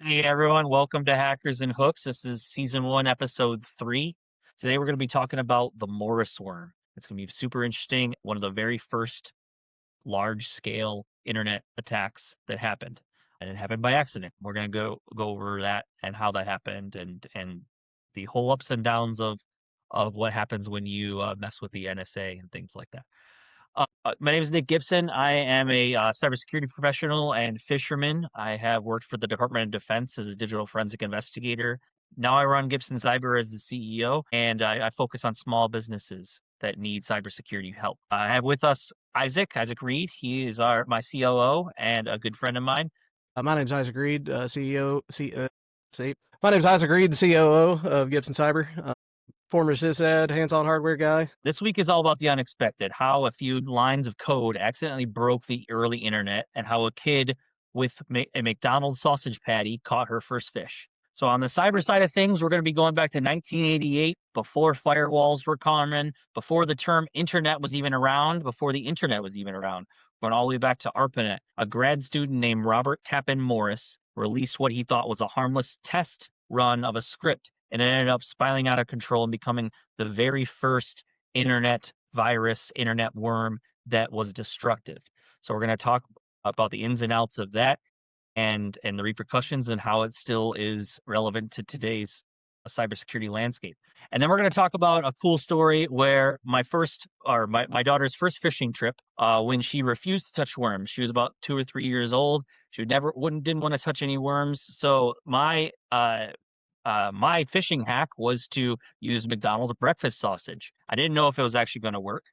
Hey everyone, welcome to Hackers and Hooks. This is season 1, episode 3. Today we're going to be talking about the Morris worm. It's going to be super interesting. One of the very first large scale internet attacks that happened. And it happened by accident. We're going to go over that and how that happened and the whole ups and downs of what happens when you mess with the NSA and things like that. My name is Nick Gibson. I am a cybersecurity professional and fisherman. I have worked for the Department of Defense as a digital forensic investigator. Now I run Gipson Cyber as the CEO, and I focus on small businesses that need cybersecurity help. I have with us Isaac Reed. He is my COO and a good friend of mine. My name's Isaac Reed, CEO. My name's Isaac Reed, the COO of Gipson Cyber. Former sysad, hands-on hardware guy. This week is all about the unexpected, how a few lines of code accidentally broke the early internet, and how a kid with a McDonald's sausage patty caught her first fish. So on the cyber side of things, we're going to be going back to 1988, before firewalls were common, before the term internet was even around, before the internet was even around. We're going all the way back to ARPANET. A grad student named Robert Tappan Morris released what he thought was a harmless test run of a script, and it ended up spiraling out of control and becoming the very first internet virus, internet worm that was destructive. So we're going to talk about the ins and outs of that and the repercussions and how it still is relevant to today's cybersecurity landscape. And then we're going to talk about a cool story where my daughter's first fishing trip, when she refused to touch worms. She was about 2 or 3 years old. She didn't want to touch any worms. So my fishing hack was to use McDonald's breakfast sausage. I didn't know if it was actually going to work,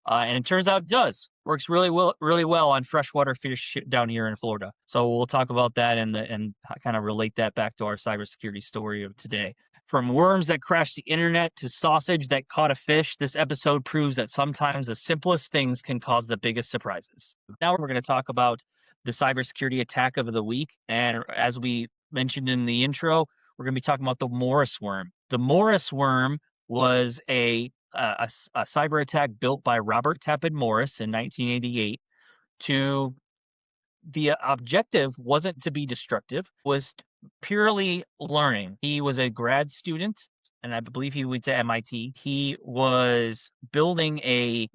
and it turns out it does. Works really well on freshwater fish down here in Florida. So we'll talk about that and kind of relate that back to our cybersecurity story of today. From worms that crashed the internet to sausage that caught a fish, this episode proves that sometimes the simplest things can cause the biggest surprises. Now we're going to talk about the cybersecurity attack of the week, and as we mentioned in the intro, we're going to be talking about the Morris worm. The Morris worm was a cyber attack built by Robert Tappan Morris in 1988. The objective wasn't to be destructive, was purely learning. He was a grad student, and I believe he went to MIT. He was building a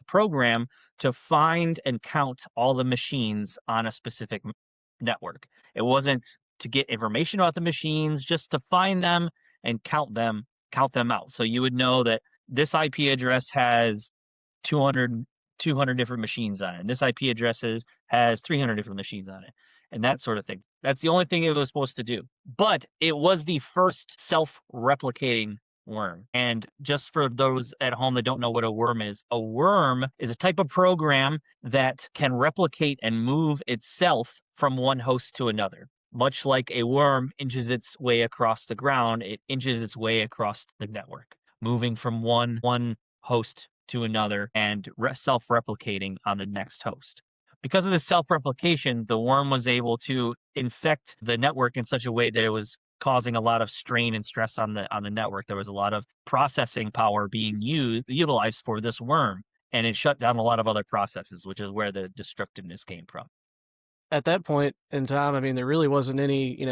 program to find and count all the machines on a specific network. It wasn't to get information about the machines, just to find them and count them out. So you would know that this IP address has 200 different machines on it, and this IP address has 300 different machines on it, and that sort of thing. That's the only thing it was supposed to do. But it was the first self-replicating worm. And just for those at home that don't know what a worm is a type of program that can replicate and move itself from one host to another. Much like a worm inches its way across the ground, it inches its way across the network, moving from one host to another and self-replicating on the next host. Because of this self-replication, the worm was able to infect the network in such a way that it was causing a lot of strain and stress on the network. There was a lot of processing power being utilized for this worm, and it shut down a lot of other processes, which is where the destructiveness came from. At that point in time, I mean, there really wasn't any,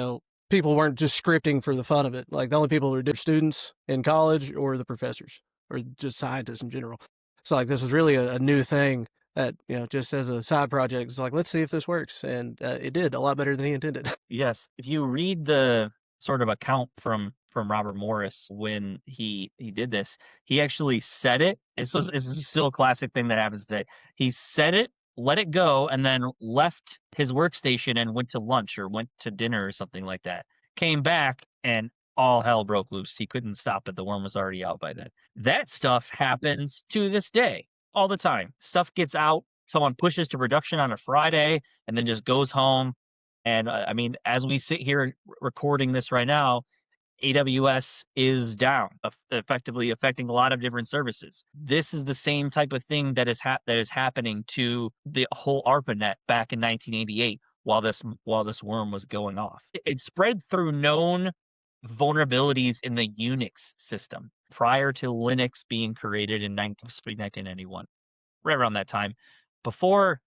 people weren't just scripting for the fun of it. Like the only people who were students in college or the professors or just scientists in general. So like this was really a new thing that, just as a side project, it's like, let's see if this works. And it did a lot better than he intended. Yes. If you read the sort of account from Robert Morris when he did this, he actually said it. This is still a classic thing that happens today. He said it, let it go, and then left his workstation and went to lunch or went to dinner or something like that. Came back and all hell broke loose. He couldn't stop it. The worm was already out by then. That stuff happens to this day all the time. Stuff gets out. Someone pushes to production on a Friday and then just goes home. And I mean, as we sit here recording this right now, AWS is down, effectively affecting a lot of different services. This is the same type of thing that is happening to the whole ARPANET back in 1988 while this worm was going off. It spread through known vulnerabilities in the Unix system prior to Linux being created in 1991, right around that time. Before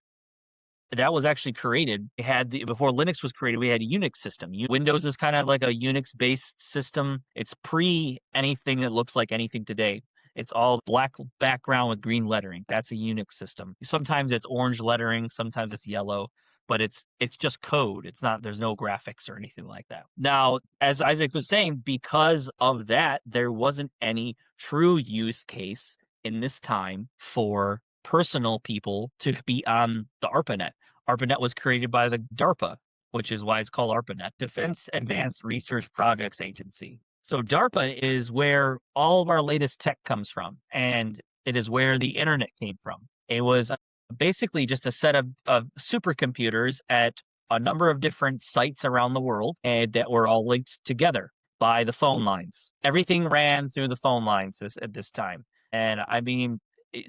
that was actually created. It had before Linux was created, we had a Unix system. Windows is kind of like a Unix-based system. It's pre anything that looks like anything today. It's all black background with green lettering. That's a Unix system. Sometimes it's orange lettering, sometimes it's yellow, but it's just code. It's not, there's no graphics or anything like that. Now, as Isaac was saying, because of that, there wasn't any true use case in this time for personal people to be on the ARPANET. ARPANET was created by the DARPA, which is why it's called ARPANET, Defense Advanced Research Projects Agency. So DARPA is where all of our latest tech comes from, and it is where the internet came from. It was basically just a set of supercomputers at a number of different sites around the world, and that were all linked together by the phone lines. Everything ran through the phone lines at this time. And I mean,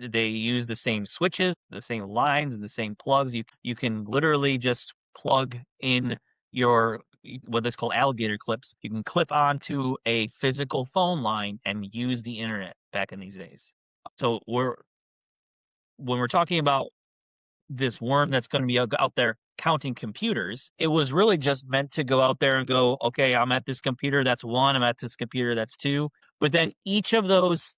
they use the same switches, the same lines, and the same plugs. You can literally just plug in your what is called alligator clips. You can clip onto a physical phone line and use the internet back in these days. So when we're talking about this worm that's going to be out there counting computers, it was really just meant to go out there and go, okay, I'm at this computer, that's one. I'm at this computer, that's two. But then each of those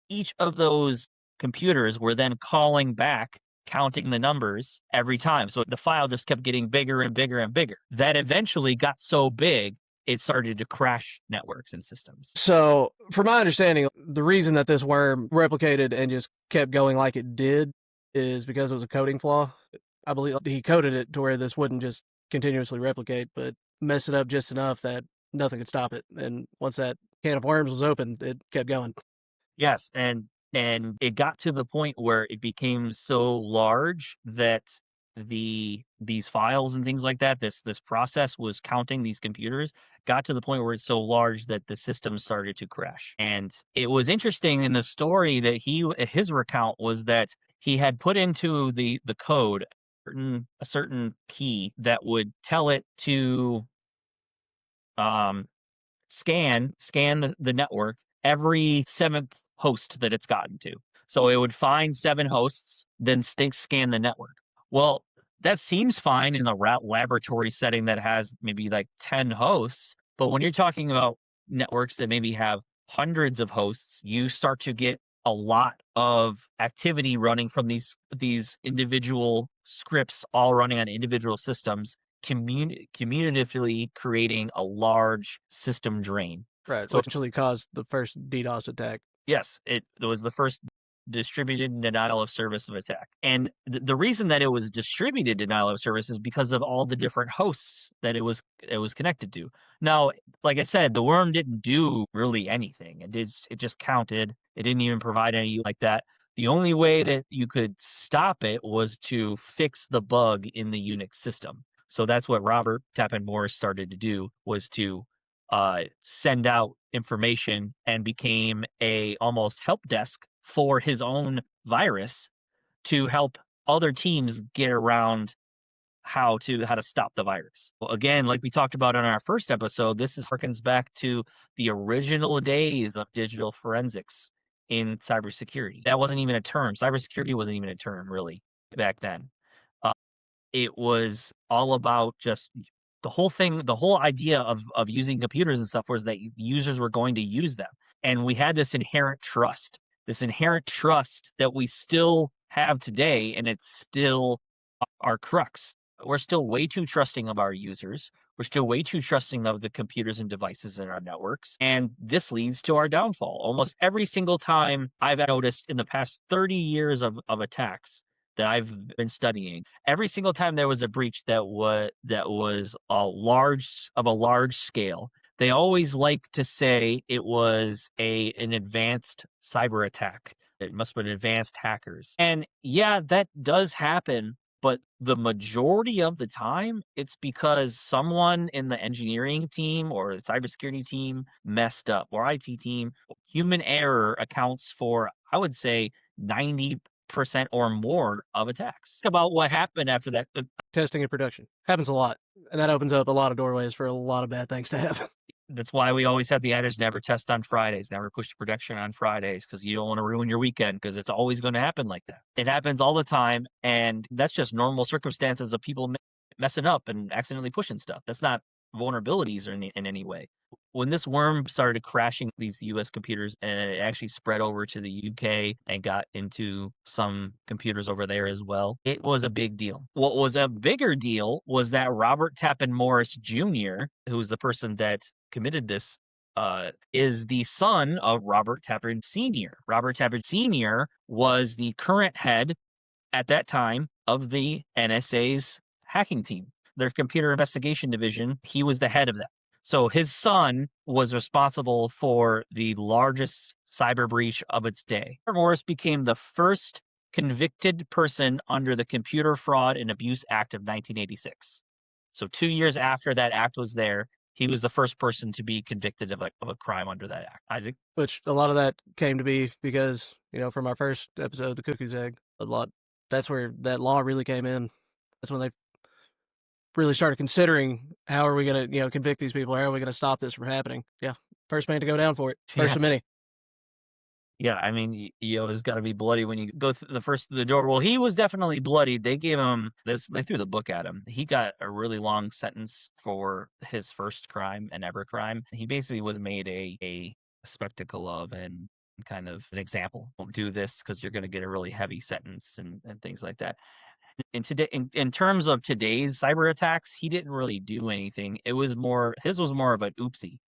computers were then calling back, counting the numbers every time. So the file just kept getting bigger and bigger and bigger. That eventually got so big, it started to crash networks and systems. So, from my understanding, the reason that this worm replicated and just kept going like it did is because it was a coding flaw. I believe he coded it to where this wouldn't just continuously replicate, but mess it up just enough that nothing could stop it. And once that can of worms was opened, it kept going. Yes, and it got to the point where it became so large that these files and things like that, this process was counting these computers, got to the point where it's so large that the system started to crash. And it was interesting in the story that his recount was that he had put into the code a certain key that would tell it to scan the network every seventh host that it's gotten to. So it would find 7 hosts, then scan the network. Well, that seems fine in a laboratory setting that has maybe like 10 hosts. But when you're talking about networks that maybe have hundreds of hosts, you start to get a lot of activity running from these individual scripts all running on individual systems, commutatively creating a large system drain. Right, So which actually caused the first DDoS attack. yes, it was the first distributed denial of service of attack. And the reason that it was distributed denial of service is because of all the different hosts that it was connected to. Now, like I said, the worm didn't do really anything. It just counted. It didn't even provide any like that. The only way that you could stop it was to fix the bug in the Unix system. So that's what Robert Tappan Morris started to do, was to send out information, and became a almost help desk for his own virus to help other teams get around how to stop the virus. Well, again, like we talked about on our first episode, this harkens back to the original days of digital forensics in cybersecurity. That wasn't even a term. Cybersecurity wasn't even a term really back then. It was all about just the whole idea of using computers and stuff was that users were going to use them. And we had this inherent trust that we still have today, and it's still our crux. We're still way too trusting of our users. We're still way too trusting of the computers and devices in our networks. And this leads to our downfall. Almost every single time I've noticed in the past 30 years of attacks that I've been studying, every single time there was a breach that was a large scale, they always like to say it was an advanced cyber attack. It must have been advanced hackers. And yeah, that does happen. But the majority of the time, it's because someone in the engineering team or the cybersecurity team messed up, or IT team. Human error accounts for, I would say, 90% or more of attacks. Think about what happened after that. Testing in production happens a lot, and that opens up a lot of doorways for a lot of bad things to happen. That's why we always have the adage, never test on Fridays, never push the protection on Fridays, because you don't want to ruin your weekend, because it's always going to happen like that. It happens all the time, and that's just normal circumstances of people messing up and accidentally pushing stuff. That's not vulnerabilities or in any way. When this worm started crashing these US computers and it actually spread over to the UK and got into some computers over there as well, it was a big deal. What was a bigger deal was that Robert Tappan Morris Jr., who was the person that committed this, is the son of Robert Tappan Sr. Robert Tappan Sr. was the current head at that time of the NSA's hacking team, their computer investigation division. He was the head of that. So his son was responsible for the largest cyber breach of its day. Morris became the first convicted person under the Computer Fraud and Abuse Act of 1986. So 2 years after that act was there, he was the first person to be convicted of a crime under that act. Isaac? Which a lot of that came to be because, from our first episode, the Cuckoo's Egg, that's where that law really came in. That's when they really started considering how are we going to, convict these people? How are we going to stop this from happening? Yeah. First man to go down for it. First of many. Yeah, I mean, you always got to be bloody when you go through the door. Well, he was definitely bloody. They gave him this. They threw the book at him. He got a really long sentence for his first crime and ever crime. He basically was made a spectacle of and kind of an example. Don't do this because you're going to get a really heavy sentence and things like that. And today, in terms of today's cyber attacks, he didn't really do anything. His was more of an oopsie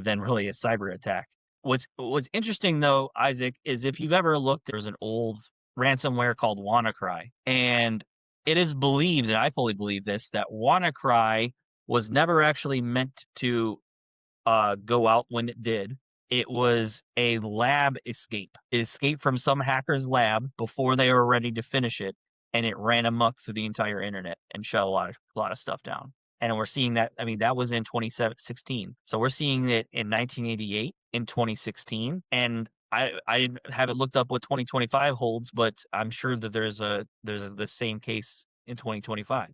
than really a cyber attack. What's interesting though, Isaac, is if you've ever looked, there's an old ransomware called WannaCry, and it is believed, and I fully believe this, that WannaCry was never actually meant to go out when it did. It was a lab escape. It escaped from some hacker's lab before they were ready to finish it, and it ran amok through the entire internet and shut a lot of stuff down. And we're seeing that. I mean, that was in 2016. So we're seeing it in 1988, in 2016, and I haven't looked up what 2025 holds, but I'm sure that there's the same case in 2025.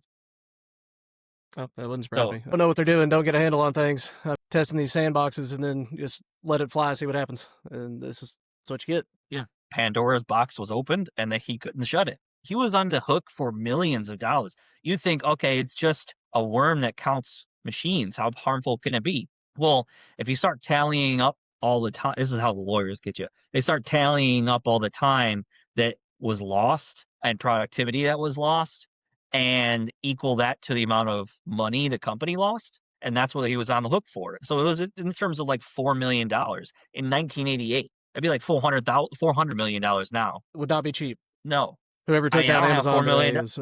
Oh, that wouldn't surprise me. Don't know what they're doing. Don't get a handle on things. Testing these sandboxes and then just let it fly, see what happens. And that's what you get. Yeah. Pandora's box was opened and that he couldn't shut it. He was on the hook for millions of dollars. You think, okay, it's just a worm that counts machines. How harmful can it be? Well, if you start tallying up all the time, this is how the lawyers get you. They start tallying up all the time that was lost and productivity that was lost and equal that to the amount of money the company lost. And that's what he was on the hook for. So it was in terms of like $4 million in 1988. It'd be like $400 million now. Would not be cheap. No. Whoever took down Amazon today is...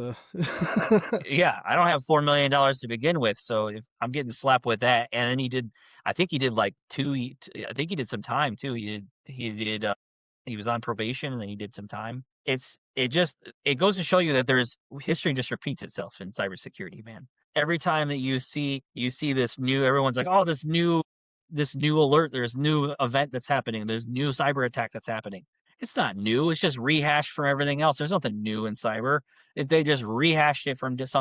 Yeah, I don't have $4 million to begin with, so if I'm getting slapped with that, and then I think he did like I think he did some time too. He was on probation, and then he did some time. It goes to show you that history just repeats itself in cybersecurity, man. Every time that you see this new, everyone's like, oh, this new alert, there's new event that's happening, there's new cyber attack that's happening. It's not new. It's just rehashed from everything else. There's nothing new in cyber. They just rehashed it from just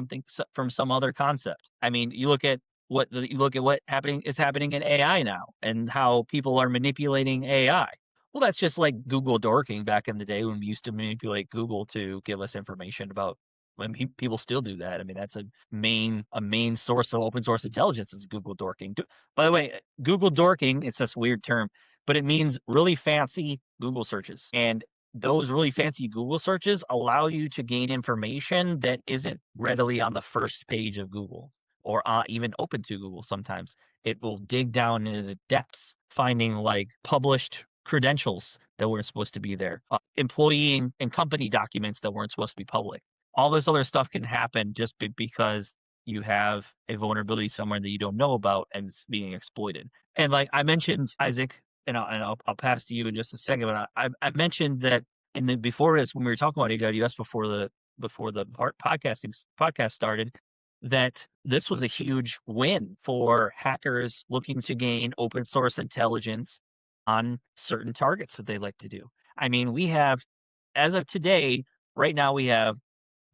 from some other concept. I mean, you look at what is happening in AI now and how people are manipulating AI. Well, that's just like Google dorking back in the day when we used to manipulate Google to give us information about. When people still do that. I mean, that's a main source of open source intelligence is Google dorking. By the way, Google dorking, it's this weird term, but it means really fancy Google searches. And those really fancy Google searches allow you to gain information that isn't readily on the first page of Google or even open to Google sometimes. It will dig down into the depths, finding like published credentials that weren't supposed to be there, employee and company documents that weren't supposed to be public. All this other stuff can happen just because you have a vulnerability somewhere that you don't know about and it's being exploited. And like I mentioned, Isaac, and I'll pass to you in just a second, but I mentioned that before this, when we were talking about AWS before the podcast started, that this was a huge win for hackers looking to gain open source intelligence on certain targets that they like to do. I mean, we have, as of today, right now we have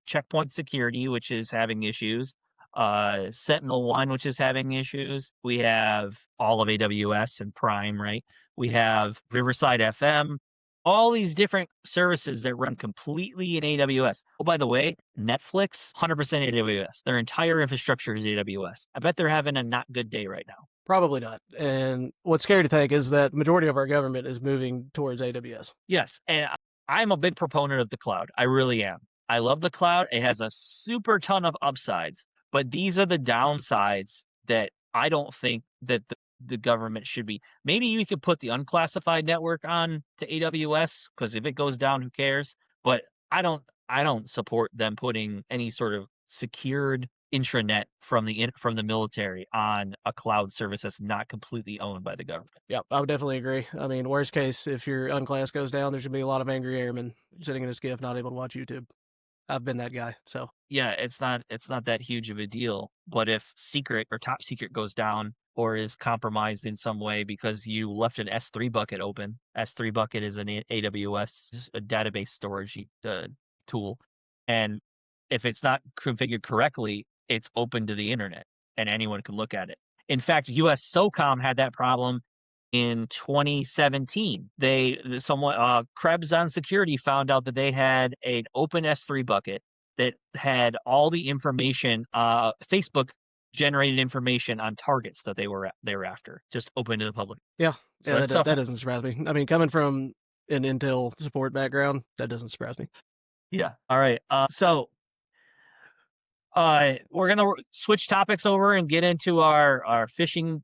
Checkpoint Security, which is having issues. Sentinel-1, which is having issues. We have all of AWS and Prime, right? We have Riverside FM, all these different services that run completely in AWS. Oh, by the way, Netflix, 100% AWS. Their entire infrastructure is AWS. I bet they're having a not good day right now. Probably not. And what's scary to think is that the majority of our government is moving towards AWS. Yes, and I'm a big proponent of the cloud. I really am. I love the cloud. It has a super ton of upsides, but these are the downsides that I don't think that the government should be. Maybe you could put the unclassified network on to AWS, because if it goes down, who cares? But I don't support them putting any sort of secured intranet from the military on a cloud service that's not completely owned by the government. Yeah, I would definitely agree. I mean, worst case, if your unclass goes down, there's gonna be a lot of angry airmen sitting in a skiff not able to watch YouTube. I've been that guy, so Yeah, it's not that huge of a deal. But if secret or top secret goes down or is compromised in some way because you left an S3 bucket open, S3 bucket is an AWS a database storage tool, and if it's not configured correctly, it's open to the internet and anyone can look at it. In fact, US SOCOM had that problem in 2017. Krebs on Security found out that they had an open S3 bucket that had all the information, Facebook generated information on targets that they were after, just open to the public. yeah, So yeah, that stuff, that doesn't surprise me. I mean, coming from an Intel support background, that doesn't surprise me. yeah. All right. We're gonna switch topics over and get into our phishing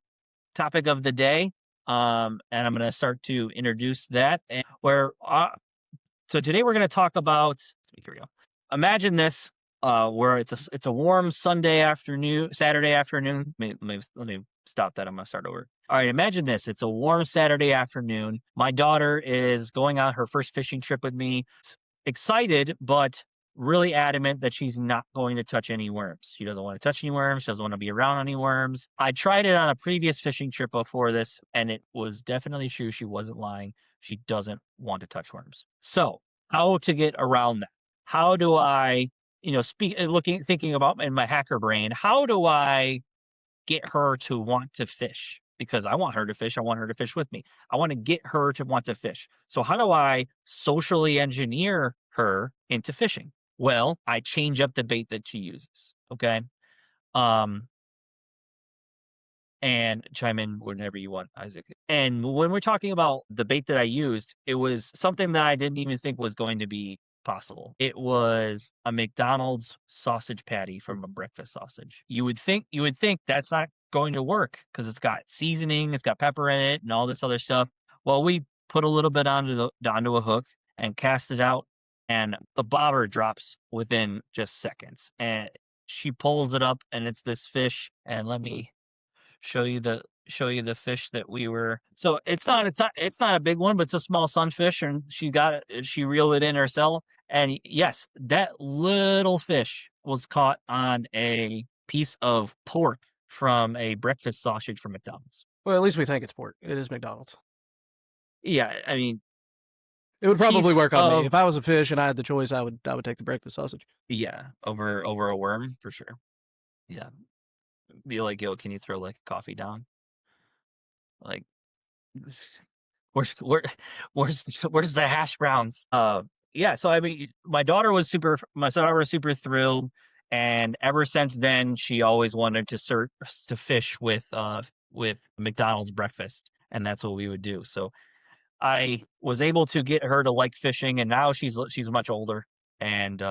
topic of the day. And I'm gonna start to introduce that. And so today we're gonna talk about. Here we go. Imagine this, where it's a warm Saturday afternoon. Let me stop that. I'm gonna start over. All right, imagine this. It's a warm Saturday afternoon. My daughter is going on her first fishing trip with me. Excited, but really adamant that she's not going to touch any worms. She doesn't want to touch any worms. She doesn't want to be around any worms. I tried it on a previous fishing trip before this, and it was definitely true. She wasn't lying. She doesn't want to touch worms. So, how to get around that? How do I, thinking about in my hacker brain, how do I get her to want to fish? Because I want her to fish. I want her to fish with me. I want to get her to want to fish. So how do I socially engineer her into fishing? Well, I change up the bait that she uses. Okay. And chime in whenever you want, Isaac. And when we're talking about the bait that I used, it was something that I didn't even think was going to be possible. It was a McDonald's sausage patty from a breakfast sausage. You would think that's not going to work because it's got seasoning, it's got pepper in it, and all this other stuff. Well, we put a little bit onto a hook and cast it out, and the bobber drops within just seconds. And she pulls it up, and it's this fish. And let me show you the fish that we were. So it's not a big one, but it's a small sunfish, and she reeled it in herself. And yes, that little fish was caught on a piece of pork from a breakfast sausage from McDonald's. Well, at least we think it's pork. It is McDonald's. Yeah, I mean, it would probably piece work on of me if I was a fish and I had the choice. I would take the breakfast sausage. Yeah, over a worm for sure. Yeah, be like, yo, can you throw like coffee down? Like, where's the hash browns? Yeah. So I mean, my daughter was super thrilled, and ever since then, she always wanted to fish with McDonald's breakfast, and that's what we would do. So I was able to get her to like fishing, and now she's much older and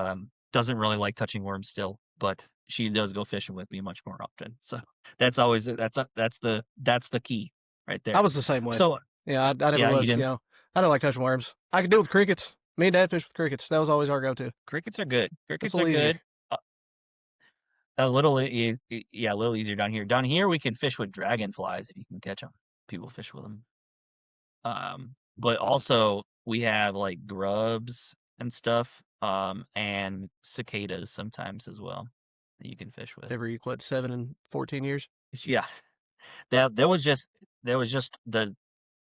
doesn't really like touching worms still, but she does go fishing with me much more often. So that's the key right there. I was the same way. So yeah, I never was. I don't like touching worms. I can deal with crickets. Me and Dad fish with crickets. That was always our go-to. Crickets are good. Crickets are easier. good. A little easier down here. Down here, we can fish with dragonflies if you can catch them. People fish with them. But also we have like grubs and stuff, and cicadas sometimes as well that you can fish with. Every 7 and 14 years. Yeah,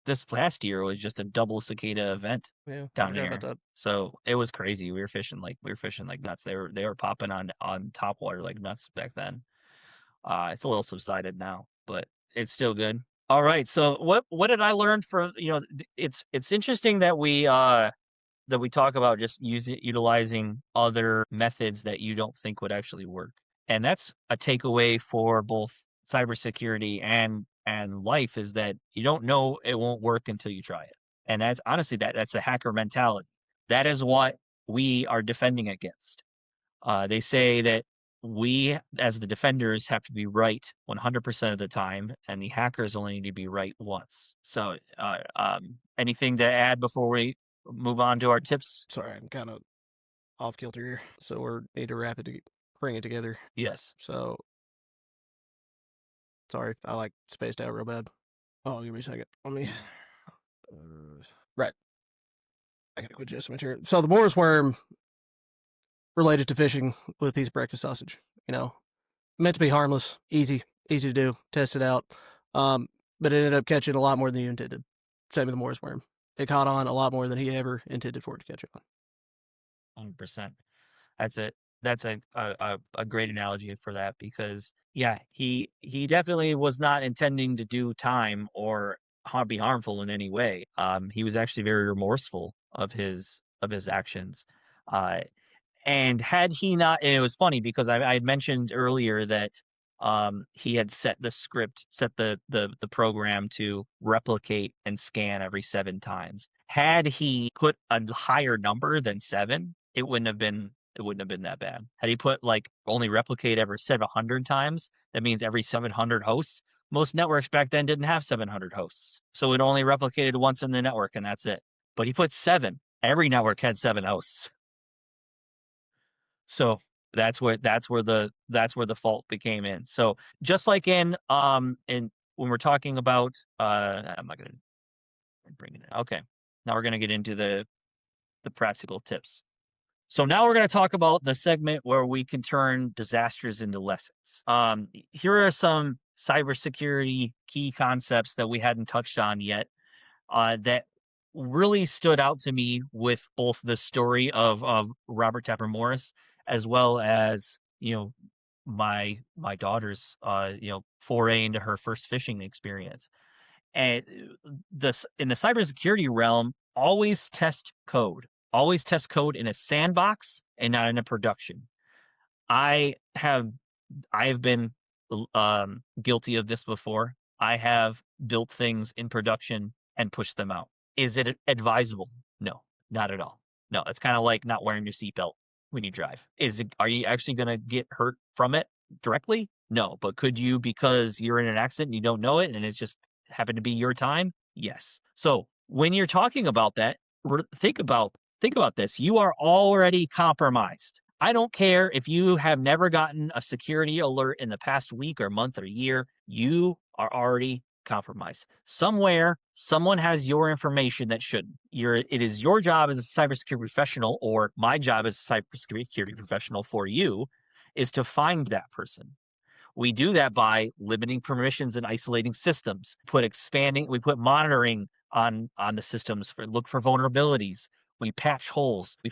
this last year was just a double cicada event down here. So it was crazy. We were fishing like nuts. They were popping on top water like nuts back then. It's a little subsided now, but it's still good. All right. So what did I learn from, it's interesting that we talk about just utilizing other methods that you don't think would actually work. And that's a takeaway for both cybersecurity and life, is that you don't know it won't work until you try it. And that's honestly that's a hacker mentality. That is what we are defending against. They say that we, as the defenders, have to be right 100% of the time, and the hackers only need to be right once. So, anything to add before we move on to our tips? Sorry, I'm kind of off kilter here, so we need to bring it together. Yes. So, sorry, I like spaced out real bad. Oh, give me a second. Let me. Right, I gotta quit just material. So the Morris worm related to fishing with a piece of breakfast sausage. Meant to be harmless, easy to do, test it out. But it ended up catching a lot more than you intended. Same with the Morris worm. It caught on a lot more than he ever intended for it to catch on. 100%. That's it. That's a great analogy for that, because yeah, he definitely was not intending to do time or be harmful in any way. He was actually very remorseful of his actions. Uh, And had he not, and it was funny because I had mentioned earlier that he had set the script, set the program to replicate and scan every 7 times. Had he put a higher number than 7, it wouldn't have been that bad. Had he put like only replicate every 700 times, that means every 700 hosts. Most networks back then didn't have 700 hosts, so it only replicated once in the network, and that's it. But he put 7. Every network had 7 hosts. So that's where the fault became in. So just like in when we're talking about I'm not gonna bring it in. Okay. Now we're gonna get into the practical tips. So now we're gonna talk about the segment where we can turn disasters into lessons. Here are some cybersecurity key concepts that we hadn't touched on yet, that really stood out to me with both the story of Robert Tappan Morris, as well as my daughter's foray into her first fishing experience. And this in the cybersecurity realm, always test code in a sandbox and not in a production. I have I have been guilty of this before. I have built things in production and pushed them out. Is it advisable? No, not at all. No, it's kind of like not wearing your seatbelt when you drive. Are you actually going to get hurt from it directly? No, but could you, because you're in an accident and you don't know it and it's just happened to be your time? Yes. So when you're talking about that, think about this. You are already compromised. I don't care if you have never gotten a security alert in the past week or month or year, you are already compromised. Somewhere, someone has your information that shouldn't. It is your job as a cybersecurity professional, or my job as a cybersecurity professional for you, is to find that person. We do that by limiting permissions and isolating systems. We put monitoring on the systems look for vulnerabilities. We patch holes. We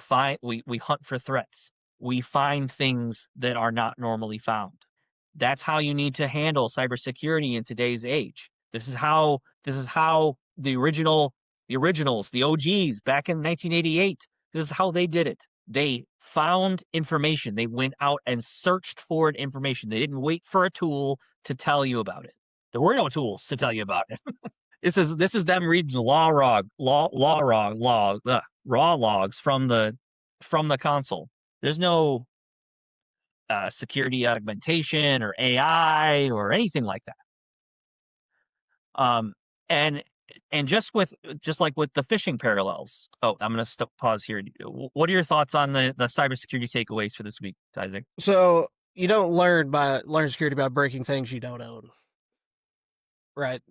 hunt for threats. We find things that are not normally found. That's how you need to handle cybersecurity in today's age. This is how the originals, the OGs back in 1988, this is how they did it. They found information. They went out and searched for information. They didn't wait for a tool to tell you about it. There were no tools to tell you about it. This is them reading the raw logs from the console. There's no security augmentation or AI or anything like that. And just like with the phishing parallels. Oh, I'm going to pause here. What are your thoughts on the cybersecurity takeaways for this week, Isaac? So you don't learn security by breaking things you don't own, right?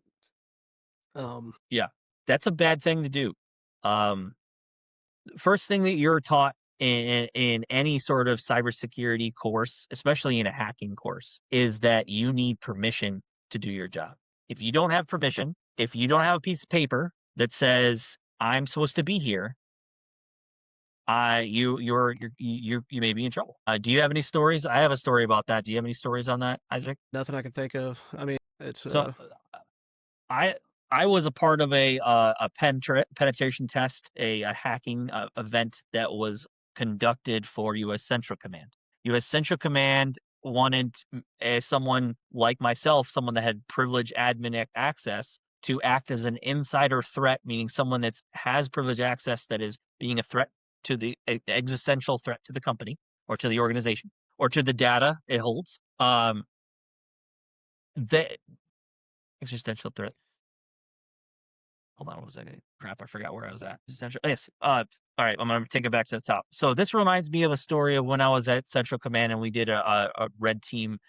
Yeah, that's a bad thing to do. First thing that you're taught in any sort of cybersecurity course, especially in a hacking course, is that you need permission to do your job. If you don't have permission, if you don't have a piece of paper that says I'm supposed to be here, you may be in trouble. Do you have any stories? I have a story about that. Do you have any stories on that, Isaac? Nothing I can think of. I mean, it's So I I was a part of a penetration test, a hacking event that was conducted for U.S. Central Command. U.S. Central Command wanted someone like myself, someone that had privileged admin access, to act as an insider threat, meaning someone that has privileged access that is being a threat to the existential threat to the company or to the organization or to the data it holds. The existential threat. Hold on one second. Crap, I forgot where I was at. Yes. All right, I'm gonna take it back to the top. So this reminds me of a story of when I was at Central Command and we did a red team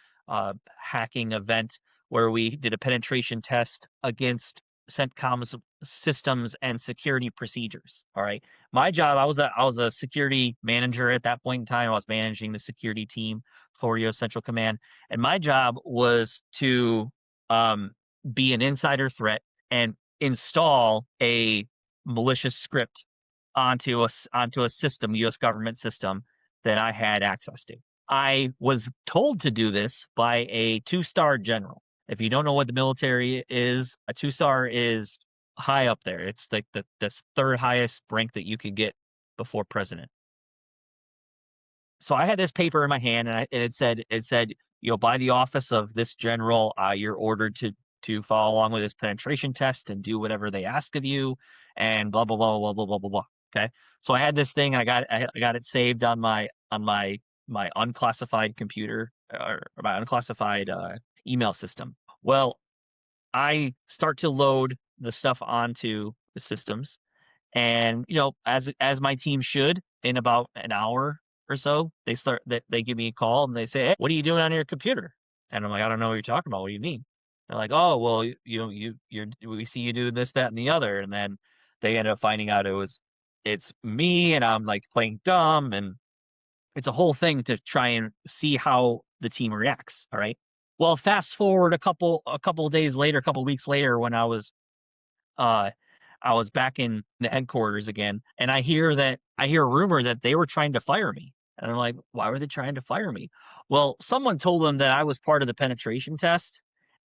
hacking event where we did a penetration test against CENTCOM's systems and security procedures. All right. My job, I was a security manager at that point in time. I was managing the security team for US Central Command. And my job was to um, be an insider threat and install a malicious script onto a system, U.S. government system that I had access to. I was told to do this by a two-star general. If you don't know what the military is, a two-star is high up there. It's like the third highest rank that you could get before president. So I had this paper in my hand, and it said, you know, by the office of this general, you're ordered to follow along with this penetration test and do whatever they ask of you, and blah blah blah blah blah blah blah blah. Okay, so I had this thing, and I got it saved on my unclassified computer or my unclassified email system. Well, I start to load the stuff onto the systems, and, you know, as my team should, in about an hour or so, they give me a call and they say, "Hey, what are you doing on your computer?" And I'm like, "I don't know what you're talking about. What do you mean?" They're like, "Oh, well, you're we see you do this, that, and the other." And then they end up finding out it's me, and I'm like playing dumb, and it's a whole thing to try and see how the team reacts. All right. Well, fast forward a couple of days later, a couple of weeks later, when uh I was back in the headquarters again, and I hear a rumor that they were trying to fire me. And I'm like, why were they trying to fire me? Well, someone told them that I was part of the penetration test,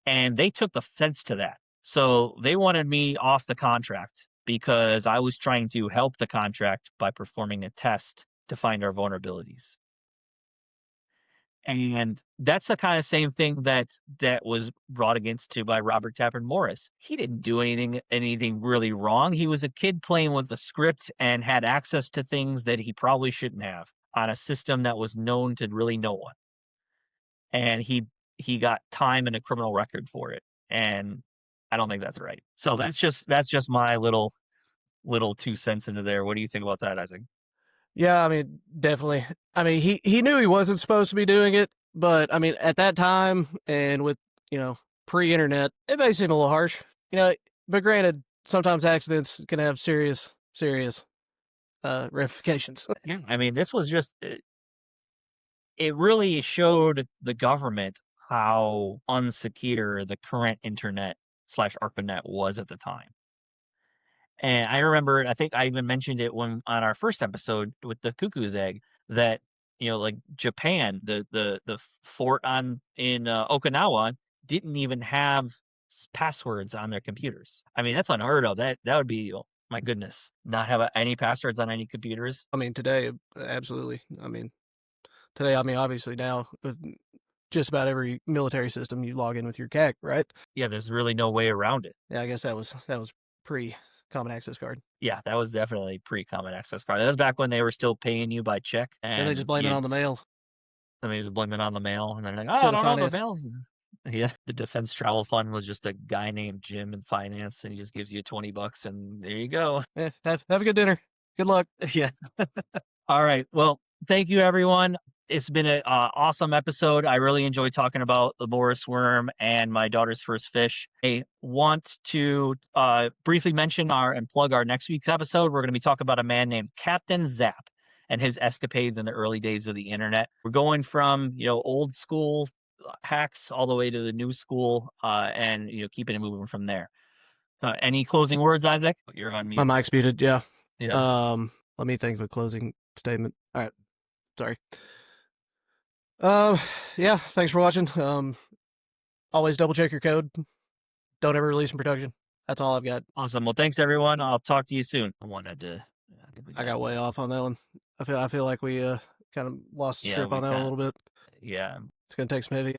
and they took offense to that. So they wanted me off the contract because I was trying to help the contract by performing a test to find our vulnerabilities. And that's the kind of same thing that was brought against to by Robert Tappan Morris. He didn't do anything really wrong. He was a kid playing with a script and had access to things that he probably shouldn't have on a system that was known to really no one. And he got time and a criminal record for it. And I don't think that's right. So that's just my little 2 cents into there. What do you think about that, Isaac? Yeah, I mean, definitely. I mean, he knew he wasn't supposed to be doing it, but I mean, at that time and with, you know, pre-internet, it may seem a little harsh, you know, but granted, sometimes accidents can have serious ramifications. Yeah, I mean, this was just it really showed the government how unsecure the current internet slash ARPANET was at the time. And I remember, I think I even mentioned it when on our first episode with the cuckoo's egg that, you know, like Japan, the fort on in Okinawa didn't even have passwords on their computers. I mean, that's unheard of. That would be, oh, my goodness, not have any passwords on any computers. I mean, today, absolutely. I mean, today, I mean, obviously now with just about every military system, you log in with your CAC, right? Yeah, there's really no way around it. Yeah, I guess that was pre common access card. Yeah, that was definitely pre-common access card. That was back when they were still paying you by check, Then they just blame it on the mail. and they just blame it on the mail, and they're like, "Oh, I Instead of don't know, the finance. mail's." Yeah, the Defense Travel Fund was just a guy named Jim in finance, and he just gives you $20, and there you go. Have a good dinner. Good luck. Yeah. All right. Well, thank you, everyone. It's been an awesome episode. I really enjoyed talking about the Morris worm and my daughter's first fish. I want to briefly mention and plug our next week's episode. We're going to be talking about a man named Captain Zap and his escapades in the early days of the internet. We're going from, you know, old school hacks all the way to the new school, and, you know, keeping it moving from there. Any closing words, Isaac? You're on My mute. mic's muted. Yeah. Yeah. Let me think of a closing statement. All right. Sorry. Yeah, thanks for watching. Always double check your code. Don't ever release in production. That's all I've got. Awesome. Well, thanks everyone. I'll talk to you soon. I wanted to. I got way off on that one. I feel like we kind of lost the Yeah, script on we that one a kind little bit. yeah. It's gonna take some heavy